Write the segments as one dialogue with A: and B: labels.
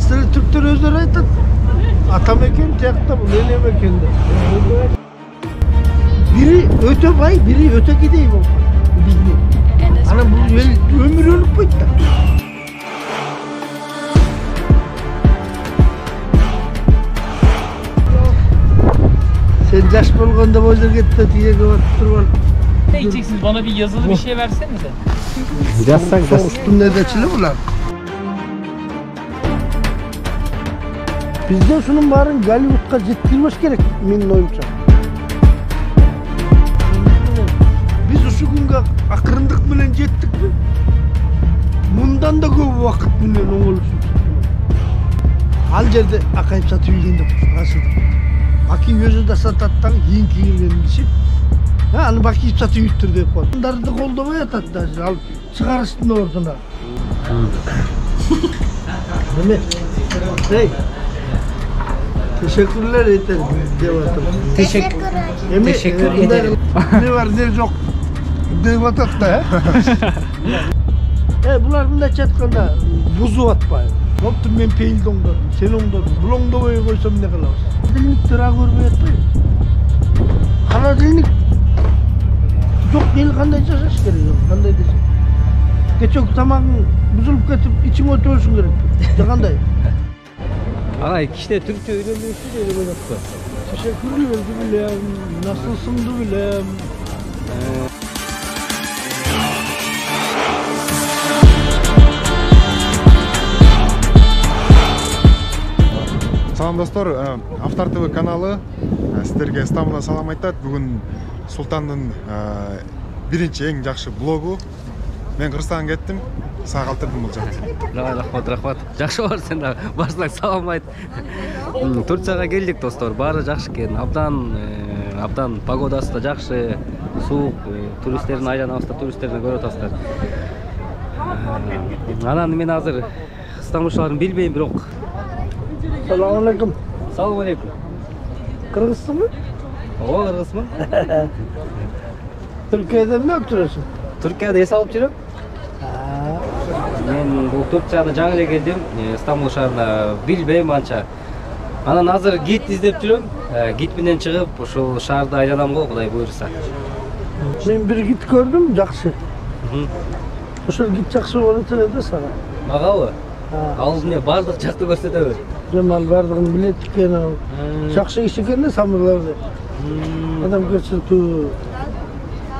A: Türkler özleri aytат. Atam eken tiyakta bu nenem eken de. Biri öte bay, biri öte gidey bu. Ana bu ömür ölüp koydu. Sen yaş bolganda bu yerge gitti diye görüp durun.
B: Ne içeceksiniz? Bana bir yazılı bir şey versenize.
C: Yazsak da.
A: Üstünde de çile bular. Bizde şunun barın Hollywood'a jettirmesi gerek menin oyumça. Biz şu günge akırındık bilen jettik mi? Bundan da көп vakit bilen oğuluşum. Al jerde akayıp satıp yegende aslında. Baki özü de satattan yiyin kiyilgenmişip. Ha, anı baki satıp yuttur deyip koy. Bunları da koldamaya atat da al çıkar üstünde ortuna. Mehmet, hey. Teşekkürler yeter.
B: Teşekkür ederim.
A: Ne var ne yok. Devatat da. Bular bunda çatkanda buzu atpay. Hoptu men peyil donda, sen onda, bulongda boya koysam ne kalabız? Dilnik tıra görmeye atpay. Kana dilnik yok değil kanday yaşaş gerek yok, kanday desek. Geçok tamamın buzulup ketip içime oturursun gerek. Canday.
C: Ağay kişide Türkçe öğrenmiyorsun da öyle oynatma.
A: Teşekkürler bilem, nasılsın bilem.
D: Салам достор, Автор ТВ каналы сіздерге Стамбулдан салам айтат. Бүгін Султандың биринчи эң жакшы блогу. Мен Кыргызстанга кеттим, сага калтырдым бул жакты.
C: Рахмат. Жакшы бар сен да барсаң салам айт. Турцияга келдик достор, баары жакшы экен. Абдан погодасы да жакшы, суук, туристтердин айланабызда туристтерди көрүп атасыздар. Анан мен азыр стамбулчуларын билбейм, бирок.
A: Салам алейкум.
C: Салам алейкум.
A: Кыргызсыңбы?
C: Ооба, кыргызмын.
A: Türkiye'de mi oturuyorsun?
C: Түркияда эс алып жүрөм. Мен бул Турцияда жаңы эле келдим, Стамбул шаарына билбейм анча. Анан азыр гид издеп жүрөм. Гид менен чыгып, ушул шаарды айланам го, Кудай буйруса.
A: Мен bir git gördüm, жақсы. Ошол git жақсы болот эле да сага.
C: Магабы? Ал эмне бардык жакты көрсөтөбү?
A: Жамал бардыгын билет экен ал. Жакшы иш экен да самырларды. Адам көрсөтүү.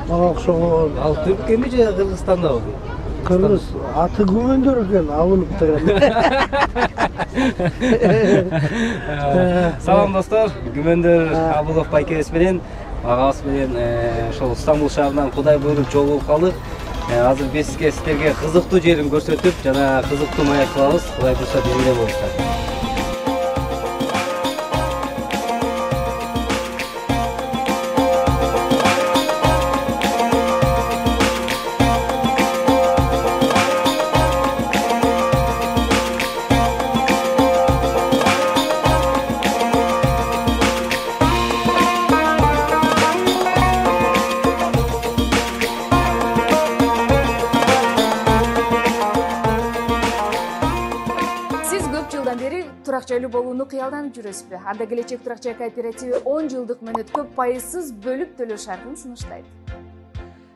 A: Мага окшогон.
C: Ал Түркиями же Кыргызстандабы?
A: Кыргыз аты Гүмөндөр экен, абылып деген.
C: Салам достор, Гүмөндөр Абылов байкебиз менен, агабыз менен ошол Стамбул шаарынан Кудай буйруп жол болуп калдык. Азыр бизге сиздерге кызыктуу жерин көрсөтүп, жана кызыктуу маек кылабыз. Кудай буйруса бизде болушат.
E: Турак жайлуу болууну кыялданып жүрөсүзбү? Анда келечек турак жай кооперативи 10 жылдык мөөнөткө пайызсыз бөлүп төлөө шартын сунуштайт.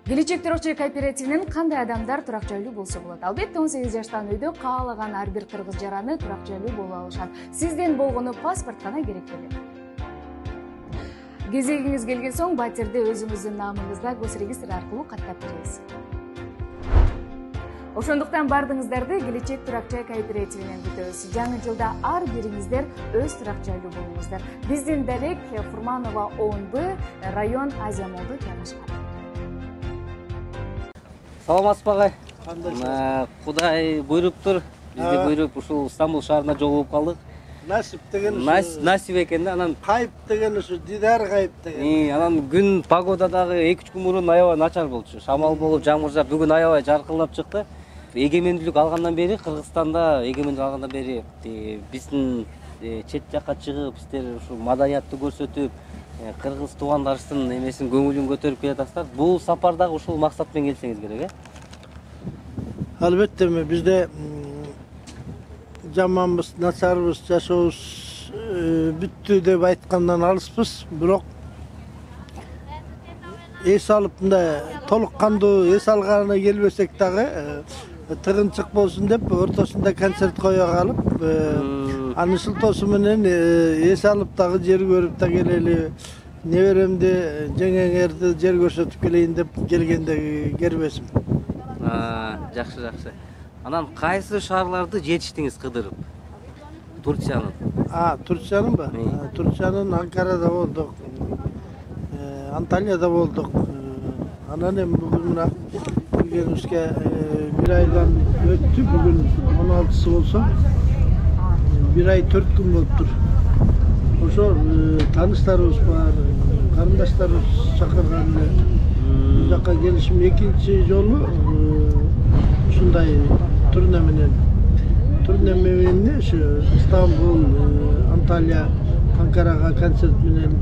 E: Келечек турак жай кооперативинен кандай адамдар турак жайлуу болсо болот? Албетте 18 жаштан өйдө каалаган ар бир кыргыз жараны турак жайлуу боло алышат. Сизден болгону паспорт гана керек эле. Кезегиңиз келген соң батирди өзүңүздүн намыңызда госрегистр аркылуу каттап бересиз. Ошондуктан бардыңыздарды келечек турак жай кооперативинен күтөбүз. Жаңы жылда ар бириңиздер өз турак жайлуу болуңуздар. Биздин дарек Фурманова 10Б, район Азия Молду жайгашкан.
C: Саламатсызбы агай? Кудай буйруптур. Бизди буйруп ушул Стамбул шаарына жол болуп калдык.
A: Насип деген
C: Насип экен да, анан
A: кайып деген ушу дидар кайып деген.
C: Анан күн погода дагы 2-3 күн мурун аябай начар болчу. Шамал болуп, жамгыр жаап, бүгүн аябай жаркылдап чыкты. Эгемендүүлүк алгандан бери, Кыргызстанда эгемендүүлүк алгандан бери биздин чет жакка чыгып, сиздер ушу маданияттуу көрсөтүп, кыргыз туугандарыбыздын эмесин көңүлүн көтөрүп келатасыздар. Бул сапардагы ушул максат менен келсеңиз керек,
A: Албетте, бизде жаманбыз, начарбыз, жашообуз бүттү деп айткандан алыспыз. Бирок эс алып мындай толук кандуу эс алганына келбесек дагы тыгынчык болсун деп ортосунда концерт кое калып, анын шылтоосу менен эс алып дагы жер көрүп да келели, неберемди, жеңеңерди жер көрсөтүп келейин деп келгенде кербесим.
C: Жакшы, жакшы. Анан кайсы шаарларды жетиштиңиз кыдырып? Турциянын.
A: Турциянын ба? Турциянын Анкарада болдук. Анталияда болдук. Анан эми бүгүн мына келгенибизге бир айдан өттү. Бүгүн 16-сы болсо, бир ай 4 күн болуптур. Ошо тааныштарыбыз бар, карындаштарыбыз чакырган. Бул жака келишим экинчи жолу ушундай турне менен ушу Стамбул, Анталия, Анкарага концерт менен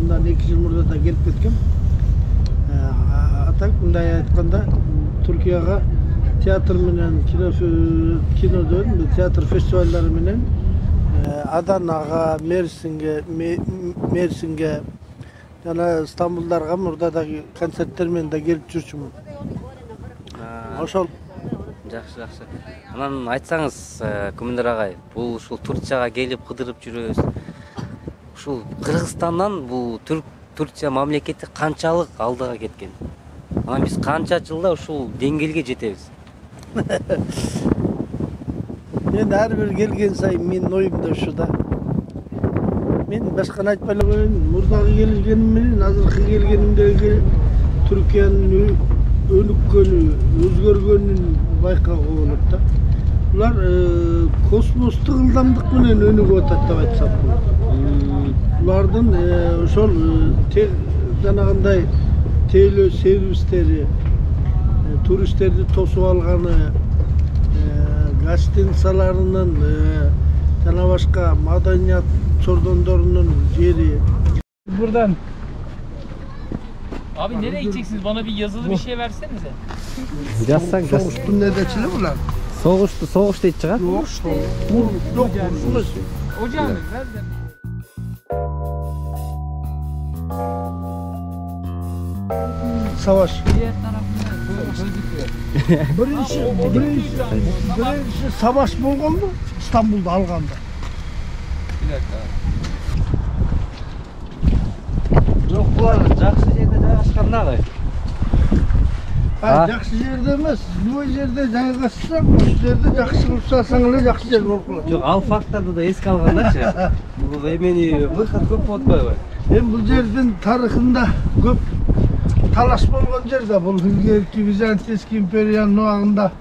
A: мындан 2 жыл мурда да келип кеткем. Атак мындай айтканда Түркияга театр менен кинодон театр фестивалдары менен Аданага, Мерсинге жана Стамбулдарга мурда да концерттер менен да келип жүрчүмүн. Ошол.
C: Жакшы, жакшы. Анан айтсаңыз, Күмүндөр агай, бул ушул Турцияга келип кыдырып жүрөбүз. Ушул Кыргызстандан бул Турция мамлекети канчалык алдыга кеткен? Анан биз канча жылда ушул деңгээлге жетебиз?
A: Мен ар бир келген сайын менин оюмда ушу да. Мен башканы айтпай эле коеюн, мурдагы келгеним менен азыркы келгенимдеги Түркиянын өнүккөнү, өзгөргөнүн байкагуу болот да. Булар космостук ылдамдык менен өнүгүп атат деп айтсам болот. Булардын ошол жанагындай тейлөө сервистери, туристтерди тосуп алганы, гостиницаларынын жана башка маданият чордондорунун жери.
B: Buradan. Abi nereye gideceksiniz? Bana bir yazılı bir şey versenize.
C: Жазсаң,
A: Soğuştun ne deçili bular?
C: Soğuş deyip çıkar.
A: Yok, uruşmaz.
B: Hocam ver de.
A: Savaş.
B: Diğer tarafında gözüküyor.
A: Birinci savaş bolgan mı? İstanbul'da alganda.
B: Bir dakika.
C: Yok, bular жақсы жерде жайгашкан дагы.
A: Жақсы жерде эмес, любой жерде жайгашсаң, ошол жерде жакшы кылып салсаң эле жакшы жер болуп калат.
C: Жок, ал факттарды да эске алгандачы. Бул эмени выход көп болуп атпайбы?
A: Эми бул жердин тарыхында көп талаш болгон жер да. Бул илгерки Византийский империянын убагында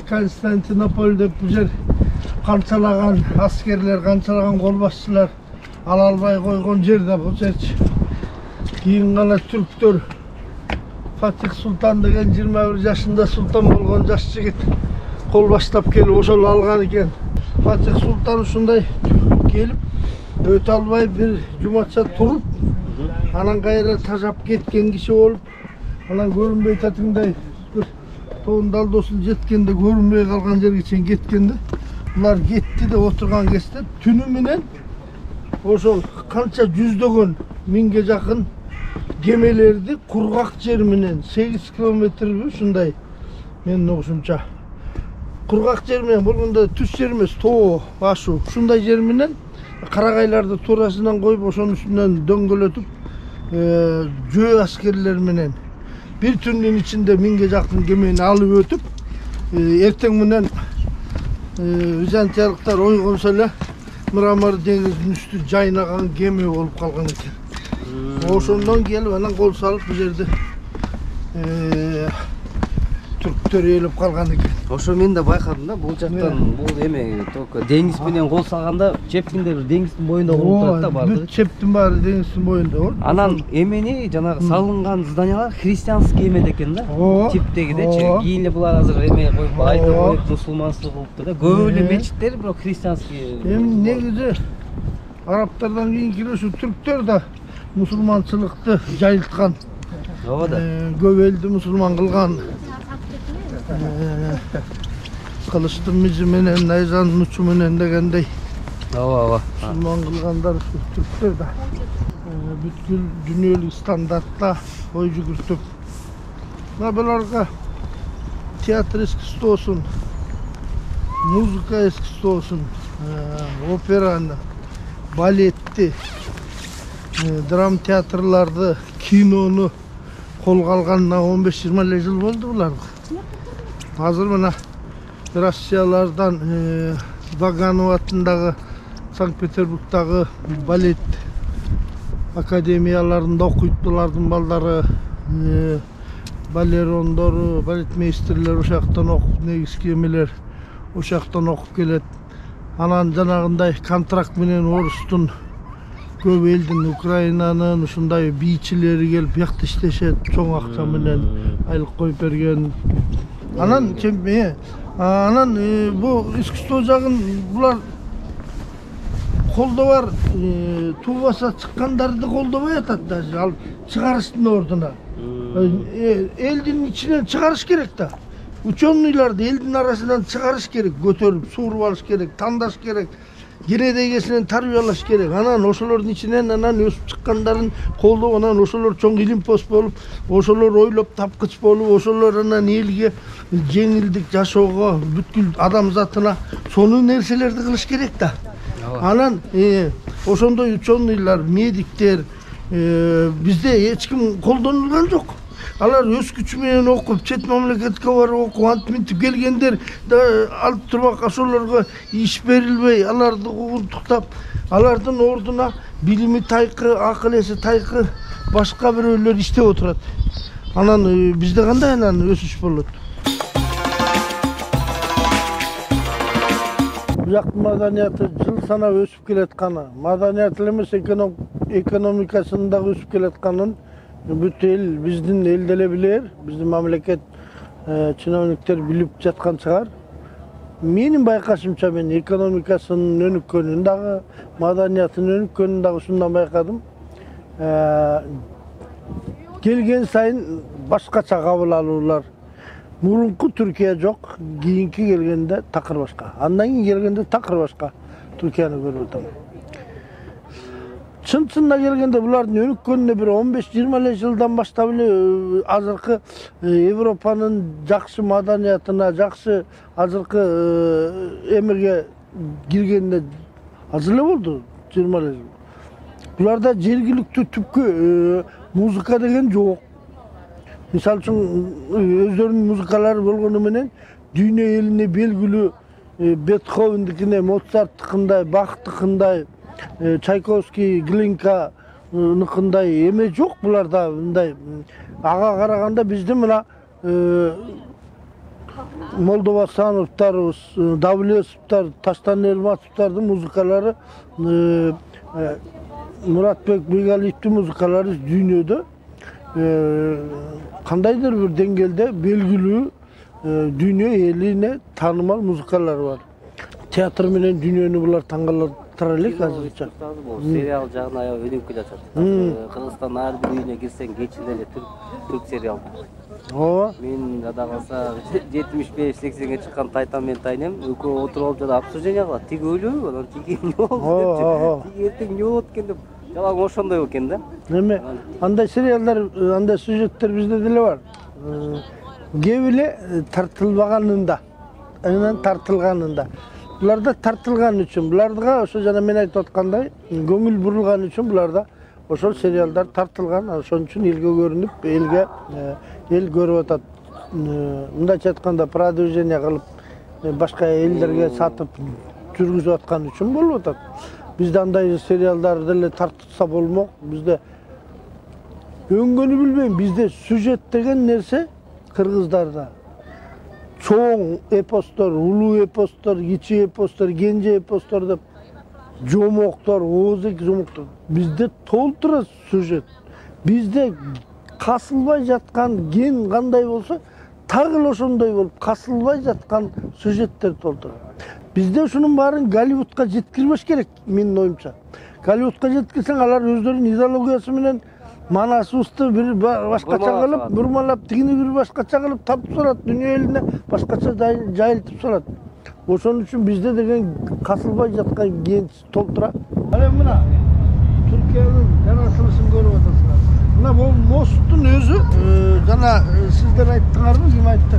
A: Константинополь деп бул жер канчалаган аскерлер, канчалаган кол башчылар ала албай койгон жер да бул жерчи. Кийин гана түрктөр Фатих Султан деген 21 жашында султан болгон жаш жигит кол баштап келип ошол алган экен. Фатих Султан ушундай келип өтө албай бир жумача туруп, анан кайра тажап кеткен киши болуп, анан көрүнбөй татыңдай бир тоон далдосун жеткенде көрүнбөй калган жерге чейин кеткенде, булар кетти деп отурган кезде түнү менен ошол канча жүздөгөн миңге жакын кемелерди кургак жер менен 8 километрби ушундай менин угушумча кургак жер менен болгондо түз жер эмес, тоо башы ушундай жер менен карагайларды туурасынан коюп ошонун үстүнөн дөңгөлөтүп жөө аскерлер менен бир түндүн ичинде миңге жакын кемени алып өтүп, эртең менен византиялыктар ойгонсо эле Мрамор деңизинин үстү жайнаган кеме болуп калган экен. Ошондон келип анан кол салып бул жерде түрктөр ээлеп калган экен.
C: Ошо мен да байкадым да, бул жактан бул эме только деңиз менен кол салганда чептиңдер деңиздин боюнда болуп турат да баары.
A: Бүт чептин баары деңиздин боюнда болот.
C: Анан эмени жанагы салынган зданиялар христианский эме экен да. Типтегидечи. Кийин эле булар азыр эме коюп айтып коюп мусулманчылык кылыптыр да. Көп эле мечиттер бирок христианский.
A: Эми негизи арабтардан кийинки ушу түрктөр да мусулманчылыкты жайылткан.
C: Ооба да.
A: Көп элди мусулман кылган. Kılıçtın mizi menen, Nayzan'ın uçu menen degендей.
C: ооба
A: Müslüman kılganlar Türkler de bütkül dünyölük standartta boy жүгүртүп. Bularga tiyatr eskisi olsun, muzika eskisi olsun, operаны, baletti, dram teatrlardı, kinonu kolga alganına 15-20 yıl oldu bularga. Hazır mına Rusiyalardan Vaganov atındağı Sankt-Peterburg'dagi balet akademiyalarında okuyup balları, balerondoru, balet meisterler uşaktan okup negizki emeler uşaktan okup kelet. Anan janagындай kontrakt menen Orustun көп elдин Ukrainanın ушундай бийчилери келип бuyakta иштешет, чоң акча менен айлык коюп берген. Anan bu искусство жагын булар колдобар, туубаса чыккандарды колдобой атат даже, ал чыгарыштын ордуна. Элдин ичинен чыгарыш керек да. Ученыйларды элдин арасынан чыгарыш керек, көтөрүп, сууруп алыш керек, тандаш керек. Генедегесинен тарбиялаш керек. Анан ошолордун ичинен анан өсүп чыккандарын колдоп, анан ошолор чоң илимпоз болуп, ошолор ойлоп тапкыч болуп, ошолор анан элге жеңилдик жашоого, бүткүл адамзатына сонун нерселерди кылыш керек да. Анан ошондой ученыйлар, медиктер бизде эч ким колдонулган жок. Алар өз күчү менен окуп, чет мамлекетке барып окуп, антип келгендер алып турбак ошолорго иш берилбей, аларды куугунтуктап, алардын ордуна билими тайкы, акыл эси тайкы башка бирөөлөр иштеп отурат. Анан бизде кандай анан өсүш болот? Бияктын маданияты жыл санап өсүп келатканы, маданият эмес экономикасынын дагы өсүп келатканын бүт эл, биздин эл деле билер, биздин мамлекет чиновниктер билип жаткан чыгар. Менин байкашымча мен экономикасынын өнүккөнүн дагы, маданиятынын өнүккөнүн дагы ушундан байкадым. Келген сайын башкача кабыл алуулар. Мурунку Түркия жок, кийинки келгенде такыр башка. Андан кийин келгенде такыр башка Түркияны көрүп атам. Чын-чынына келгенде булардын өнүккөнүнө бир 15-20 жылдан баштап эле азыркы Европанын жакшы маданиятына, жакшы азыркы эмеге киргенине аз эле болду, 20 жыл. Буларда жергиликтүү түпкү музыка деген жок. Мисалы үчүн өздөрүнүн музыкалары болгону менен дүйнө элине белгилүү Бетховендикине, Моцарттыкындай, Бахтыкындай, Чайковский, Глинканыкындай эме жок буларда. Мындай ага караганда биздин мына Молдова Сановтарыбыз, Давлесовтар, Таштан Элматовтардын музыкалары, Муратбек Бегалиевдин музыкалары дүйнөдө кандайдыр бир деңгээлде белгилүү дүйнө элине таанымал музыкалар бар. Театр менен дүйнөнү булар таңгалтыра элек азырча.
C: Сериал жагына аябай өнүгүп келатат. Кыргызстандын ар бир үйүнө кирсең кечинде эле түрк сериал.
A: Ооба.
C: Мен ада калса 75-80ге чыккан Тайтан менен Тайнем экөө отуруп алып жада обсуждение кылат. Тиги өлөбү, анан тиги эмне болду? Тиги эртең эмне болот экен деп. Жалаң ошондой экен да.
A: Эме андай сериалдар, андай сюжеттер бизде деле бар. Кээ эле тартылбаганында, анан тартылганында. Буларда тартылган үчүн, буларга ошо жана мен айтып аткандай, көңүл бурулган үчүн буларда ошол сериалдар тартылган, ошон үчүн элге көрүнүп, эл көрүп атат. Мындайча айтканда продвижение кылып, башка элдерге сатып жүргүзүп аткан үчүн болуп атат. Bizde андай seriallar деле тартылса болмок. Bizde öngөнү билбейм. Bizde сюжет деген нерсе кыргыздарда чоң эпостор, улуу эпостор, кичи эпостор, кенже эпостор деп жомоктор, оозек жомоктор. Bizde толтура сюжет. Bizde касылбай жаткан ген кандай болсо, тагы ошондой болуп касылбай жаткан сюжеттер толтура. Bizde ушунун баарын Голливудка жеткирбеш керек, менин оюмча. Голливудка жеткирсең, алар өздөрүнүн идеологиясы менен Манасыбызды бир башкача
C: Бурмалап
A: кылып,
C: салат.
A: бурмалап, тигини бир башкача кылып тартып салат, дүйнө элине башкача жайылтып салат. Ошон үчүн бизде деген касылбай жаткан генч толтура. Ана мына Түркиянын жаратылышын көрүп атасыңар. Мына бул посттун өзү жана сиздер айттыңарбы, ким айтты?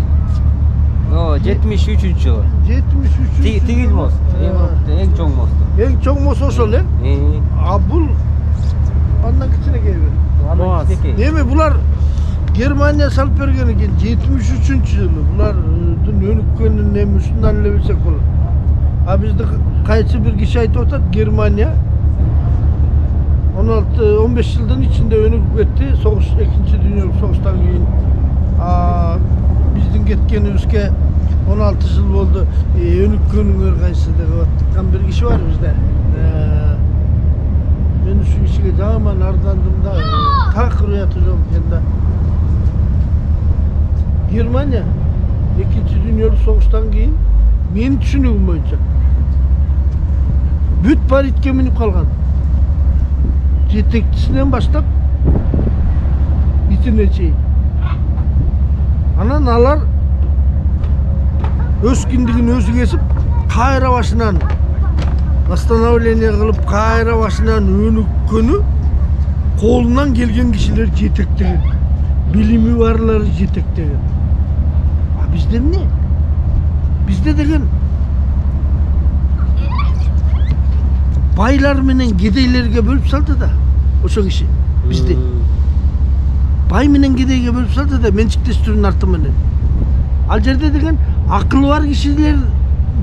C: 73 жылы.
A: 73.
C: Тигил мост. Эң чоң мост.
A: Эң чоң мост ошол, А бул андан кичинекей бир. Эми булар Германия салып берген экен 73-жылы. Булардын өнүккөнүн эми ушундан эле билсек болот. А бизди кайсы бир киши айтып атат, Германия 16-15 жылдын ичинде өнүгүп кетти. Согуш, экинчи дүйнөлүк согуштан кийин. Биздин кеткенибизге 16 жыл болду. Өнүккөнүңөр кайсы деп аткан бир киши бар бизде. Мен ушу кишиге жаман ардандым да, так уяты жок экен да. Германия экинчи дүйнөлүк согуштан кийин менин түшүнүгүм боюнча бүт паритке минип калган. Жетекчисинен баштап итине чейин. Анан алар өз киндигин өзү кесип, кайра башынан восстановление кылып, кайра башынан өнүккөнү колунан келген кишилер жетектеген. Билими барлары жетектеген. А бизде эмне? Бизде деген байлар менен кедейлерге бөлүп салды да, ошо киши. Бизде бай менен кедейге бөлүп салды да, менчиктештирүүнүн арты менен. Ал жерде деген акылы бар кишилер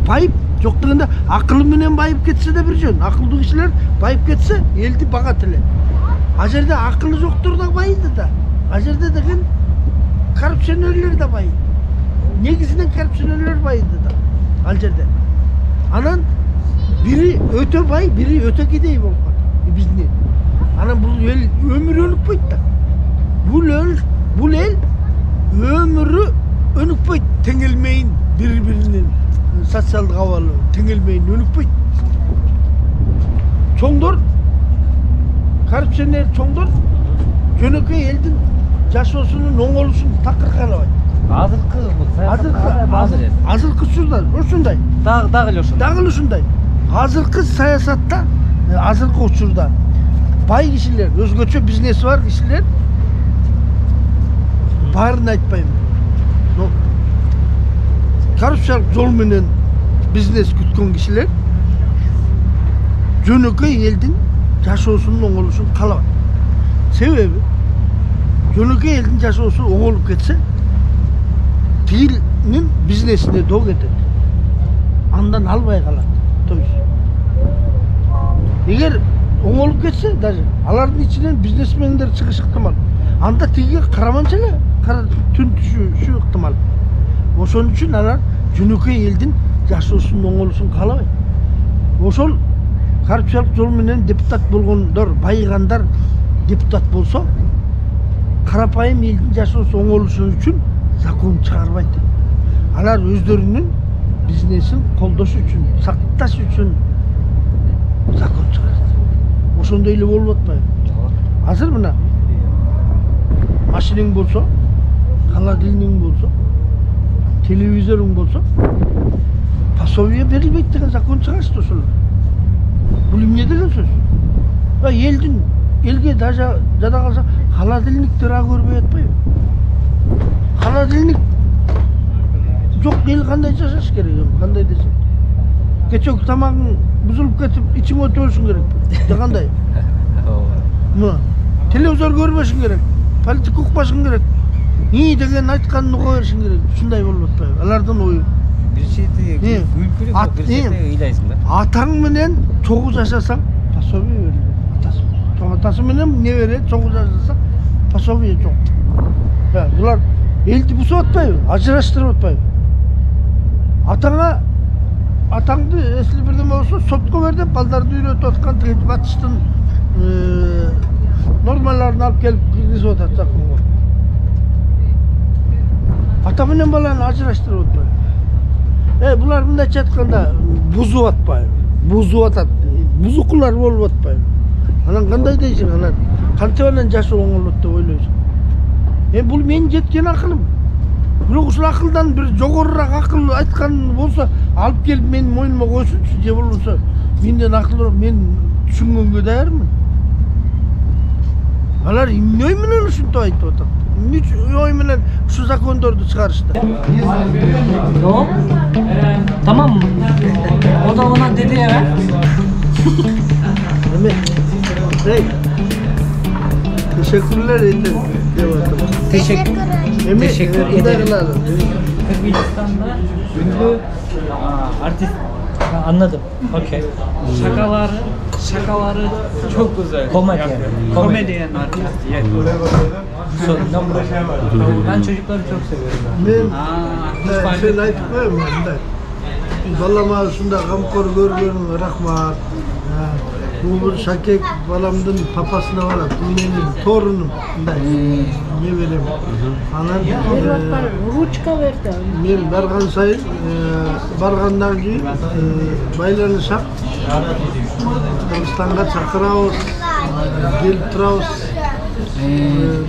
A: байып, жок дегенде акылы менен байып кетсе да бир жөн. Акылдуу кишилер байып кетсе, элди багат эле. А жерде акылы жоктор да байыды да. А жерде деген коррупционерлер да байыды. Негизинен коррупционерлер байыды да. Ал жерде. Анан бири өтө бай, бири өтө кедей болуп калды. Биздин. Анан бул эл өмүрү өнүкпөйт да. Бул эл өмүрү өнүкпөйт, теңелмейин бири-биринин социалдык абалы, теңелмейин өнүкпөйт. Чоңдор, коррупционер чоңдор жөнөкөй элдин жашоосунун оңолушун такыр карабайт. Азыркы учурда ушундай.
C: Дагы эле ошондой.
A: Дагы эле ушундай. Азыркы саясатта, азыркы учурда бай кишилер, өзгөчө бизнеси бар кишилер баарын айтпайм. Но коррупциялык жол менен бизнес күткөн кишилер жөнөкөй элдин жашоосунун оңолушун каалабайт. Себеби жөнөкөй элдин жашоосу оңолуп кетсе, тигилнин бизнесине доо кетет. Андан албай калат. То есть эгер оңолуп кетсе, даже алардын ичинен бизнесмендер чыгыш ыктымал. Анда тигиге караманча эле түн түшүшү ыктымал. Ошон үчүн алар жөнөкөй элдин жашоосунун оңолушун каалабайт. Ошол коррупциялык жол менен депутат болгондор, байыгандар депутат болсо, карапайым элдин жашоосу оңолушу үчүн закон чыгарбайт. Алар өздөрүнүн бизнесин колдош үчүн, сакташ үчүн закон чыгарат. Ошондой эле болуп атпайбы? Азыр мына машинең болсо, холодильниң болсо, телевизорың болсо, пособие берилбейт деген закон чыгарышты ошолор. Бул эмне деген сөз? Элге даже жада калса холодильниктер көрбөй атпайбы? Холодильник жок, эл кандай жашаш керек, кандай десе. Кечок тамагың бузулуп кетип, ичиң өтө болушун керек. Же кандай? Мына телевизор көрбөшүң керек, политик укпашың керек. Деген айтканын уга беришиң керек. Ушундай болуп атпайбы? Алардын ою.
C: Бир чети күлкүлүү, бир чети ыйлайсың да.
A: Атаң менен чогуу жашасаң, пособие берилет. Атасы менен небере чогуу жашаса, пособие жок. Булар элди бузуп атпайбы? Ажыраштырып атпайбы? Атаңды эсли бирдеме болсо сотко бер деп балдарды үйрөтүп аткан тиги батыштын нормаларын алып келип киргизип атат законго. Ата менен баланы ажыраштырып атпайбы? Булар мындайча айтканда бузуп атпайбы? Бузуп атат. Бузукулар болуп атпайбы? Анан кандай дейсиң? Анан кантип жашоо оңолот деп ойлойсуң? Бул менин жеткен акылым. Бирок ушул акылдан бир жогорураак акыл айткан болсо, алып келип менин мойнума койсунчу, же болбосо менден акылдуураак мен түшүнгөнгө даярмын. Алар эмне ой менен ушинтип айтып атат? Эмне ой менен ушу закондорду чыгарышты?
F: No. Tamam mı? O da ona dedi evet.
A: Hey. Teşekkürler ederim.
F: Teşekkür ederim.
A: ederim.
F: Kırgızistan'da ünlü artist. Ha, anladım. Okey.
B: Şakaları çok güzel.
F: Komedyen.
B: Komedyen artist. Yes.
F: So, no problem. Ben çocukları çok seviyorum.
A: Sen aytıp koyayım mı? Balama ушундай камкор көргөнүңө рахмат. Бул Шакек баламдын папасына барат. Бул менин торунум. Мындай. Не берем. Анан
G: ручка берди.
A: мен барган сайын баргандан кийин байланышап Кыргызстанга чакырабыз, келип турабыз.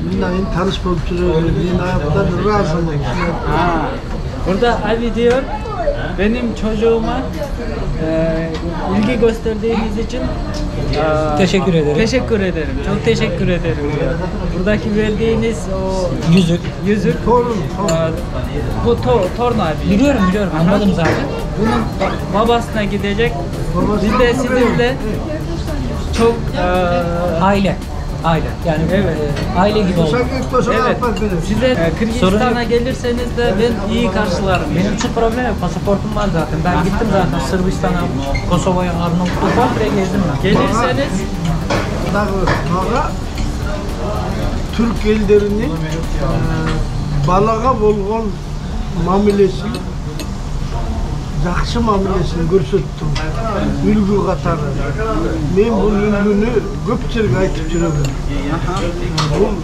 A: Мындай тааныш болуп жүрөбүз. Мен абдан ыраазымын.
G: Burada abi diyor, benim çocuğuma ilgi gösterdiğiniz için
F: Teşekkür ederim.
G: teşekkür ederim. Çok teşekkür ederim diyor. Buradaki verdiğiniz o yüzük
A: Torun.
G: bu torna abi.
F: Biliyorum anladım zaten.
G: Bunun babasına gidecek. Biz de sizinle çok
F: Aile. Yani
G: Evet.
F: Aile gibi oldu.
A: Şakek toşa
G: evet.
A: yapmak benim.
G: Size Kırgızistan'a gelirseniz de ben iyi karşılarım.
F: Benim için problem yok. Pasaportum var zaten. Ben gittim zaten Sırbistan'a, Kosova'ya, Arnavutluk'a komple gezdim ben.
G: Gelirseniz
A: Maga Türk ellerinin balaga bolgon mamilesi, жақсы мамилесин көрсөттүм. Үлгү катары. Мен бул үлгүнү көпчүлүккө айтып жүрөмүн. Бул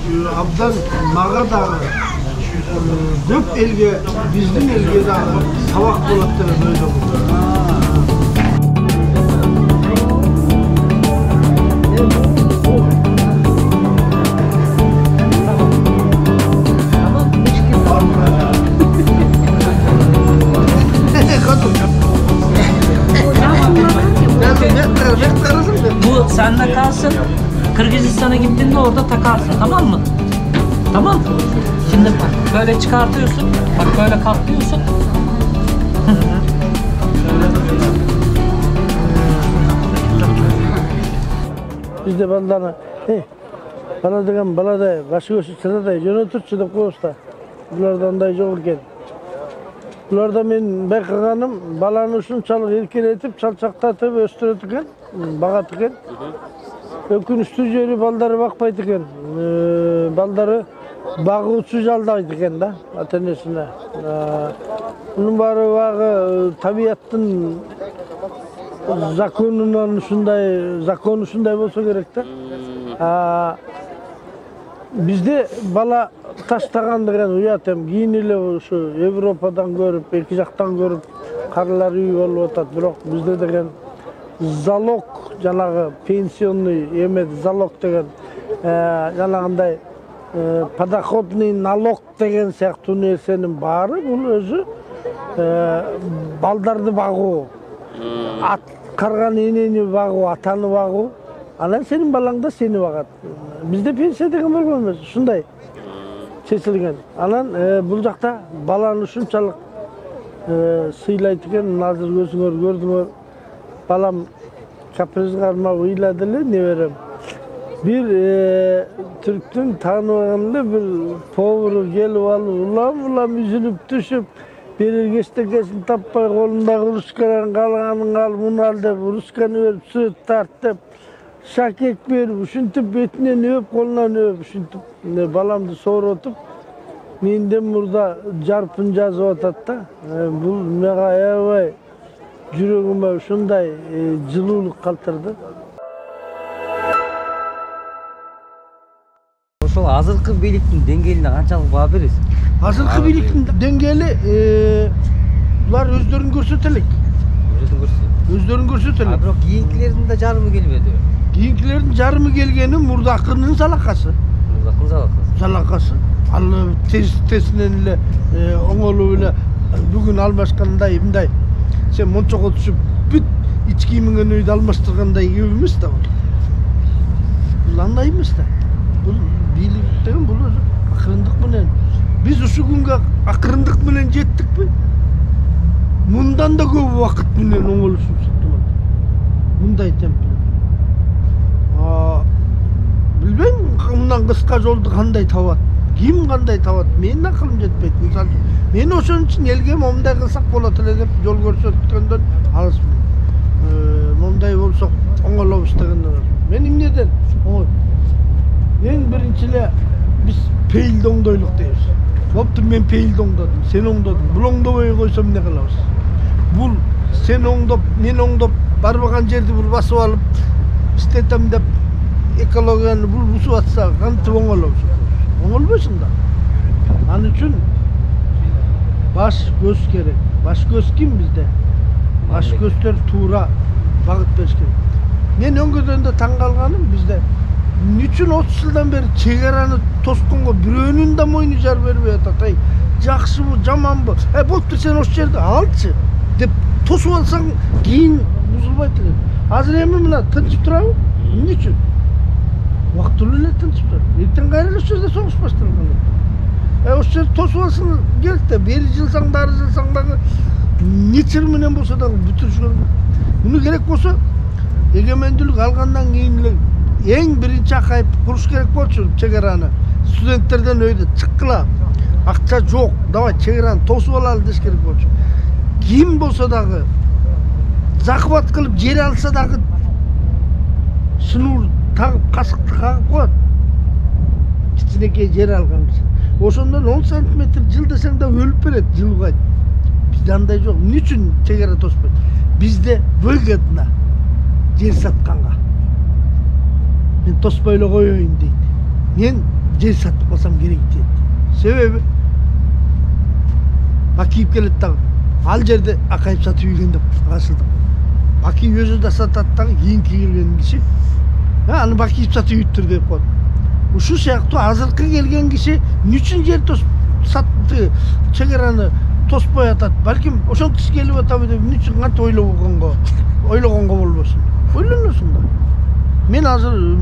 A: абдан мага дагы көп элге, биздин элге дагы сабак болот деп ойлойм.
F: Bu sende kalsın. Kırgızistan'a gittiğinde orada takarsın, tamam mı? Tamam. Şimdi bak böyle çıkartıyorsun. Bak böyle katlıyorsun.
A: Biz de ballarına bana degan baladay, başı göğsü sıraday, jönötürçü dep koyuş da. Bulardan da yok eкен. Bularda men baykaganım, balаны ушунчалык эркелетип, чалчактатып өстүрөт экен, багат экен. Өкүнүчтүү жери балдары бакпайт экен. Балдары багуучу жалдайт экен да, ата-энесине. Мунун баары багы табияттын законунан закон ушундай болсо керек да. Бизде бала таштаган деген уят эми кийин эле ушу Европадан көрүп, эки жактан көрүп карылар үй болуп атат. Бирок бизде деген залог, жанагы пенсионный эме залог деген жанагындай подоходный налог деген сыяктуу нерсенин баары бул өзү балдарды багуу, аткарган энени багуу, атаны багуу. Анан сенин балаң да сени багат. Бизде пенсия деген болгон эмес, ушундай чечилген. Анан бул жакта баланы ушунчалык сыйлайт экен. Азыр өзүңөр көрдүңөр. Балам каприз кармап ыйлады эле, неберем. Бир түрктүн тааныбаган эле бир повару келип алып, улам үзүлүп түшүп, берер кечтекесин таппай колундагы ручкадан калганын алып, муну ал деп ручканы берип сүт тарт деп. Шакек берип, ушинтип бетинен өп, колунан өп, ушинтип баламды сооротуп, менден мурда жарпын жазып атат да. Бул мага аябай жүрөгүмө ушундай жылуулук калтырды.
C: Ошол азыркы бийликтин деңгээлине канчалык баа бересиз?
A: Азыркы бийликтин деңгээли булар өздөрүн көрсөтө элек. Өздөрүн көрсөтө элек.
C: Бирок кийинкилердин да жарымы келбеди.
A: Kийinkilerin jarımı kelgeni Murdakынын salakası.
C: Murdakын salakası.
A: Salakası. Al tesinden ile oңолуп эле бүгүн алмашкандай мындай сен мончого түшүп бүт ич кийимиңен үйдө алмаштыргандай кеп эмес да бул. Бул андай эмес да. Бул бийлик деген бул өзү акырындык менен. Биз ушул күнгө акырындык менен жеттикпи? Мындан да көп убакыт менен оңолушубуз турат. Мындай темп менен. Билбейм, мындан кыска жолду кандай табат? Ким кандай табат? Менин акылым жетпейт. Мисалы, мен ошон үчүн элге момундай кылсак болот эле деп жол көрсөткөндөн алысмын. Момундай болсок оңолобуз дегенден. Мен эмнеден? Эң биринчи эле биз пейилди оңдойлук дейбиз. Бопту мен пейилди оңдодум, сен оңдодуң. Бул оңдобой койсо эмне кылабыз? Бул сен оңдоп, мен оңдоп барбаган жерди бул басып алып иштетем деп экологияны бул бусуп атса кантип оңолобуз? Оңолбойсуң да. Анын үчүн баш көз керек. Баш көз ким бизде? Баш көздөр туура багыт бериш керек. Мен өңгөдөндө таң калганым бизде үчүн 30 жылдан бери чегараны тосконго бирөөнүн да мойну жар бербей атат. Ай, жакшыбы, жаманбы? Болуптур сен ошол жерде алчы деп тосуп алсаң кийин бузулбайт эле. Азыр эми мына тынчып турабы? Эмне үчүн? Вактылуу эле тынчып тур. Эртең кайра ошол жерде согуш башталган. Ошол жерде тосуп алсаң керек да, бери жылсаң дагы жылсаң дагы нечер менен болсо дагы бүтүрүшүң. Муну керек болсо эгемендүүлүк алгандан кийин эле эң биринчи акайып куруш керек болчу чегараны. Студенттерден өйдө чыккыла. Акча жок, давай чегараны тосуп алалы деш керек болчу. Ким болсо дагы захват кылып жер алса дагы шнур тагып касыкты кагып коет. Кичинекей жер алган киши. Ошондон 10 сантиметр жыл десең да өлүп берет, жылгайт. Бизде андай жок. Эмне үчүн чегара тоспойт? Бизде выгодно жер сатканга. Мен тоспой эле коеюн дейт. Мен жер сатып калсам керек дейт. Себеби Бакиев келет дагы. Ал жерде акайып сатып ийген деп ашылдык. Бакиев өзү да сатат дагы, кийинки келген киши. Аны Бакиев сатып ийиптир деп коет. Ушул сыяктуу азыркы келген киши үчүн жер сатты, чегараны тоспой атат. Балким ошол киши келип атабы деп үчүн кантип ойлогонго болбосун. Ойлоносуң да. Мен азыр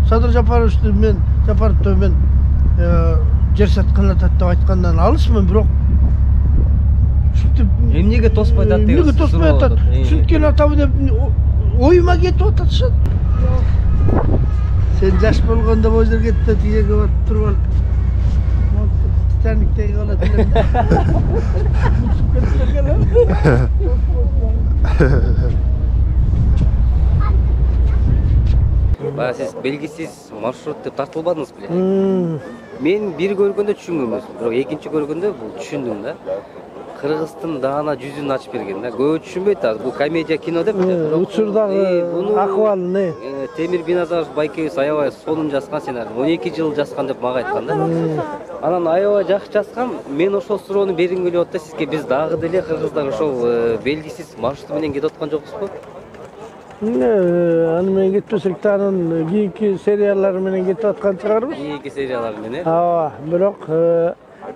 A: Садыр Жапаровичти мен жер саткан атат деп айткандан алысмын, бирок
C: Эмнеге тоспой атат деп.
A: Эмнеге тоспой атат? Сүнткөн атабы деп оюма кетип атат ошо. Sen жаш болгондо бул жерге кетти, тиеге батып туруп алып. Титаниктеги калат элем.
C: Баягы сиз белгисиз маршрут деп тартылбадыңыз беле? Мен бир көргөндө түшүнгөм эмес, бирок экинчи көргөндө бул түшүндүм да. Кыргыздын даана жүзүн ачып берген да. Көбү түшүнбөйт азыр. Бул комедия кино деп.
A: Учурдагы акыбал не?
C: Темир Биназаров байкебиз аябай сонун жазган сценарий. 12 жыл жазган деп мага айткан да. Анан аябай жакшы жазган. Мен ошол суроону бергим келип атты сизге. Биз дагы деле кыргыздар ошол белгисиз маршрут менен кетип аткан жокпузбу?
A: Аны менен кетпесек да анын кийинки сериялары менен кетип аткан чыгарбыз.
C: Кийинки сериялар менен.
A: Бирок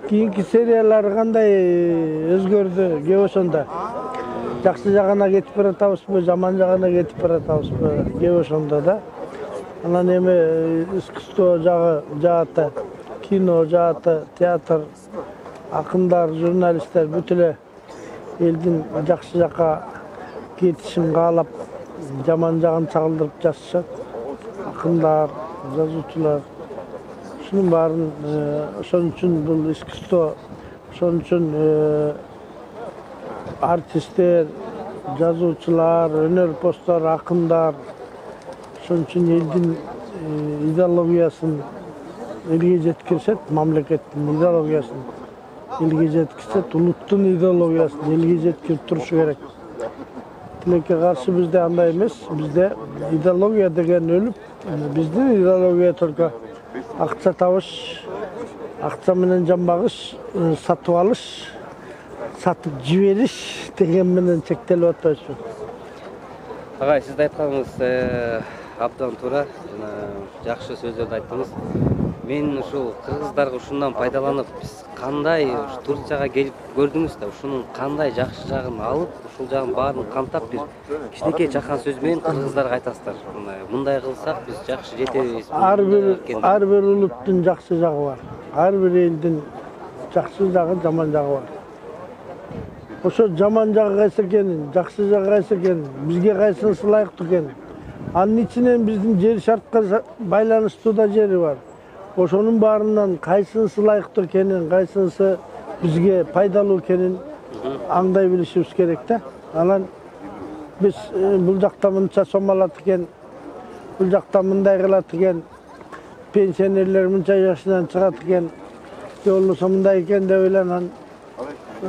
A: кийинки сериялары кандай өзгөрдү кеп ошондо. Жакшы жагына кетип баратабызбы, жаман жагына кетип баратабызбы кеп ошондо да. Анан эми искусство жааты, кино жааты, театр, акындар, журналисттер бүт эле элдин жакшы жакка кетишин каалап, жаман жагын чагылдырып жазышат. Акындар, жазуучулар. Шунун баарын ошон үчүн бул искусство, ошон үчүн артисттер, жазуучулар, өнөрпоздор, акындар ошон үчүн элдин идеологиясын элге жеткиришет, мамлекеттин идеологиясын элге жеткиришет, улуттун идеологиясын элге жеткирип турушу керек. Тилекке каршы бизде андай эмес, бизде идеология деген өлүп, биздин идеология только акча табыш, акча менен жамбагыш, сатып алыш, сатып жибериш деген менен чектелип атпайбы.
C: Агай, сиз да айтканыңыз абдан туура, жана жакшы сөздөрдү айттыңыз. Мен ушул кыргыздарга ушундан пайдаланып, биз кандай Турцияга келип көрдүңүз да, ушунун кандай жакшы жагын алып, ушул жагын баарын камтап бир кичинекей жакан сөз менен кыргыздарга айтасыздар. Мындай кылсак биз жакшы жетебиз.
A: Ар бир улуттун жакшы жагы бар. Ар бир элдин жакшы жагы, жаман жагы бар. Ошо жаман жагы кайсы экенин, жакшы жагы кайсы экенин, бизге кайсынысы ылайыктуу экенин. Анын ичинен биздин жер шартка байланыштуу да жери бар. Ошонун баарынан кайсынысы ылайыктуу экенин, кайсынысы бизге пайдалуу экенин аңдай билишибиз керек да. Анан биз бул жакта мынча сом алат экен, бул жакта мындай кылат экен, пенсионерлер мынча жашынан чыгат экен, же болбосо мындай экен деп ойлонон.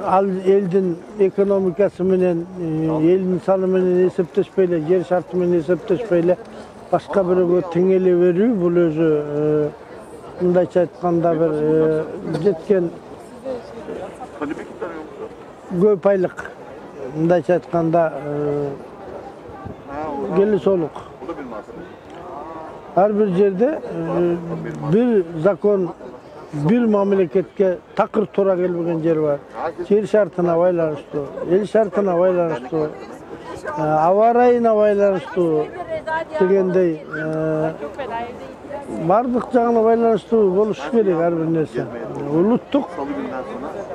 A: Ал элдин экономикасы менен, элдин саны менен эсептешпей эле, жер шарты менен эсептешпей эле башка бирөөгө теңеле берүү, бул өзү мындайча айтканда бир жеткен көп айлык, мындайча айтканда келесоолук. Ар бир жерде бир закон, бир мамлекетке такыр туура келбеген жер бар. Жер шартына байланыштуу, эл шартына байланыштуу, аба ырайына байланыштуу дегендей бардык жагына байланыштуу болушу керек ар бир нерсе. Улуттук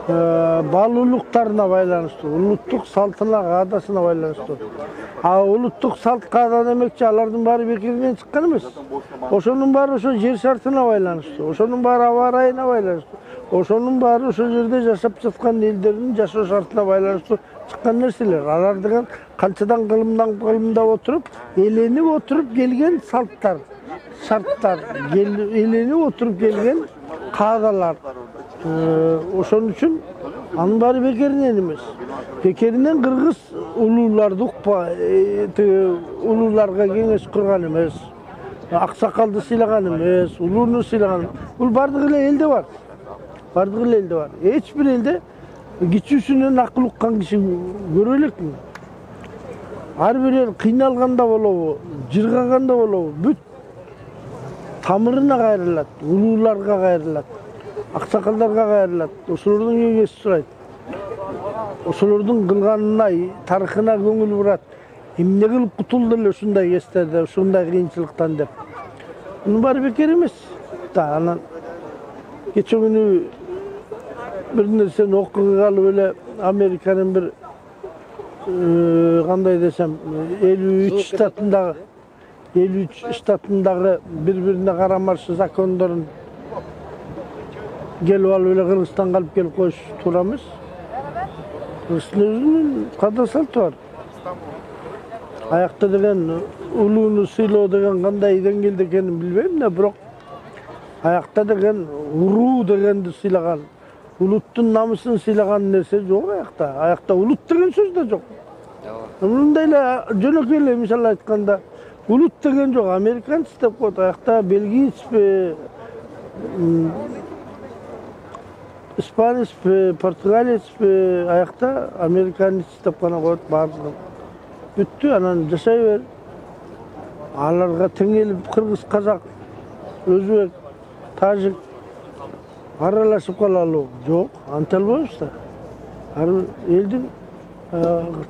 A: баалуулуктарына байланыштуу, улуттук салтына, каадасына байланыштуу. А улуттук салт каада демекчи алардын баары бекеринен чыккан эмес. Ошонун баары ошо жер шартына байланыштуу, ошонун баары аба ырайына байланыштуу, ошонун баары ошол жерде жашап жаткан элдердин жашоо шартына байланыштуу чыккан нерселер. Алар деген канчадан кылымдап отуруп, эленип отуруп келген салттар, шарттар, эленип отуруп келген каадалар. Ошон үчүн анын баары бекеринен эмес. Бекеринен кыргыз улууларды улууларга кеңеш курган эмес. Аксакалды сыйлаган эмес, улууну сыйлаган. Бул бардык эле элде бар. Бардык эле элде бар. Эч бир элде кичүүсүнөн акыл уккан киши көрө элекпи? Ар бир эл кыйналганда болобу, жыргаганда болобу, бүт тамырына кайрылат, улууларга кайрылат, аксакалдарга кайрылат. Ошолордун кеңешин сурайт. Ошолордун кылганына, тарыхына көңүл бурат. Эмне кылып кутулду эле ушундай кездерде, ушундай кыйынчылыктан деп. Мунун баары бекер эмес. Анан кече күнү бир нерсени окуп калып эле Американын бир кандай десем 53 штатындагы бири-бирине карамаршы закондорун келип алып эле Кыргызстанга алып келип коюш туура эмес. Кыргыздын өзүнүн каада салты бар. Аякта деген улууну сыйлоо деген кандай деңгээлде экенин билбейм да, бирок аякта деген уруу дегенди сыйлаган, улуттун намысын сыйлаган нерсе жок аякта. Аякта улут деген сөз да жок. Мындай эле жөнөкөй эле мисалы айтканда улут деген жок, американец деп коет, аякта бельгиецпи, испанецпи, португалецпи, аякта американец деп гана коет баардыгын. Бүттү, анан жашай бер. Аларга теңелип кыргыз, казак, өзбек, тажик аралашып калалуу жок, анта албайбыз да. Ар элдин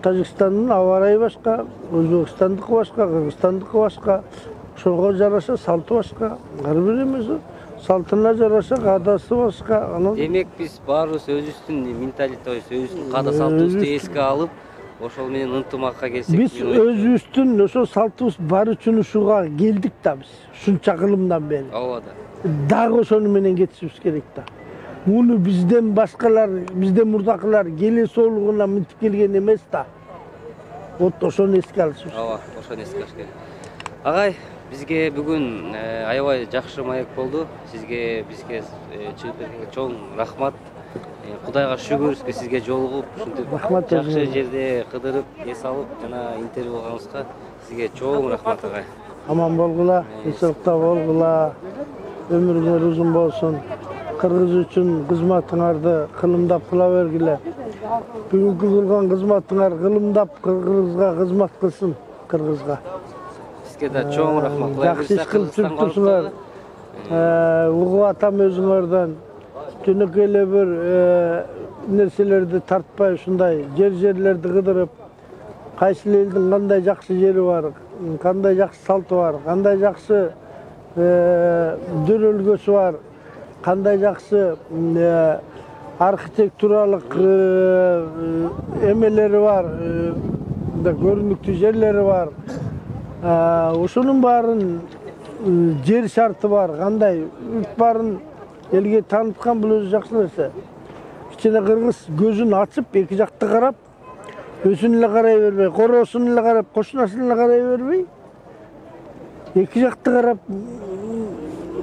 A: Тажикстандын аба ырайы башка, Өзбекстандыкы башка, Кыргызстандыкы башка, ошого жараша салты башка. Ар бир эмес салтына жараша каадасы башка.
C: Демек биз баарыбыз өзүбүздүн менталитетибизди, өзүбүздүн каада салтыбызды эске алып, ошол менен ынтымакка келсек.
A: Биз өзүбүздүн ошо салтыбыз бар үчүн ушуга келдик да биз. Ушунча кылымдан бери.
C: Ооба да.
A: Дагы ошону менен кетишибиз керек да. Муну бизден башкалар, бизден мурдакылар келесоолугуна мынтип келген эмес да. Вот ошону эске алышыбыз.
C: Ооба, ошону эске алыш керек. Агай, бизге бүгүн аябай жакшы маек болду. Сизге чыгып бергенге чоң рахмат. Кудайга шүгүр, сизге жолугуп, ушинтип жакшы жерде кыдырып, эс алып, жана интервью алганыбызга сизге чоң рахмат агай.
A: Аман болгула, тынччылыкта болгула, өмүрүңөр узун болсун. Кыргыз үчүн кызматыңарды кылымдап кыла бергиле. Бүгүнкү кылган кызматыңар кылымдап Кыргызга кызмат кылсын, Кыргызга.
C: Сизге да чоң рахмат.
A: Жакшы иш кылып жүрүпсүңөр. Угуп атам өзүңөрдөн. Жөнөкөй эле бир нерселерди тартпай ушундай жерлерди кыдырып, кайсы элдин кандай жакшы жери бар, кандай жакшы салты бар, кандай жакшы дүрөлгөсү бар, кандай жакшы архитектуралык эмелери бар, көрүнүктүү жерлери бар. Ушунун баарын жер шарты бар, кандай үрт баарын элге тааныткан бул өзү жакшы нерсе. Кичине кыргыз көзүн ачып, эки жакты карап, өзүн эле карай бербей, короосун эле карап, кошунасун эле карай бербей, эки жакты карап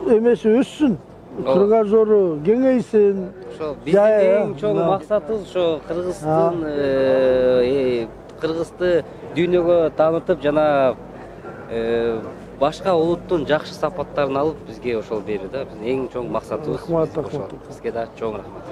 A: эмеси өссүн, кругозору кеңейсин.
C: Ошо биздин эң чоң максатыбыз ошо Кыргызды дүйнөгө таанытып жана башка улуттун жакшы сапаттарын алып бизге ошол берүү да. Биздин эң чоң максатыбыз.
A: Рахмат.
C: Сизге да чоң рахмат.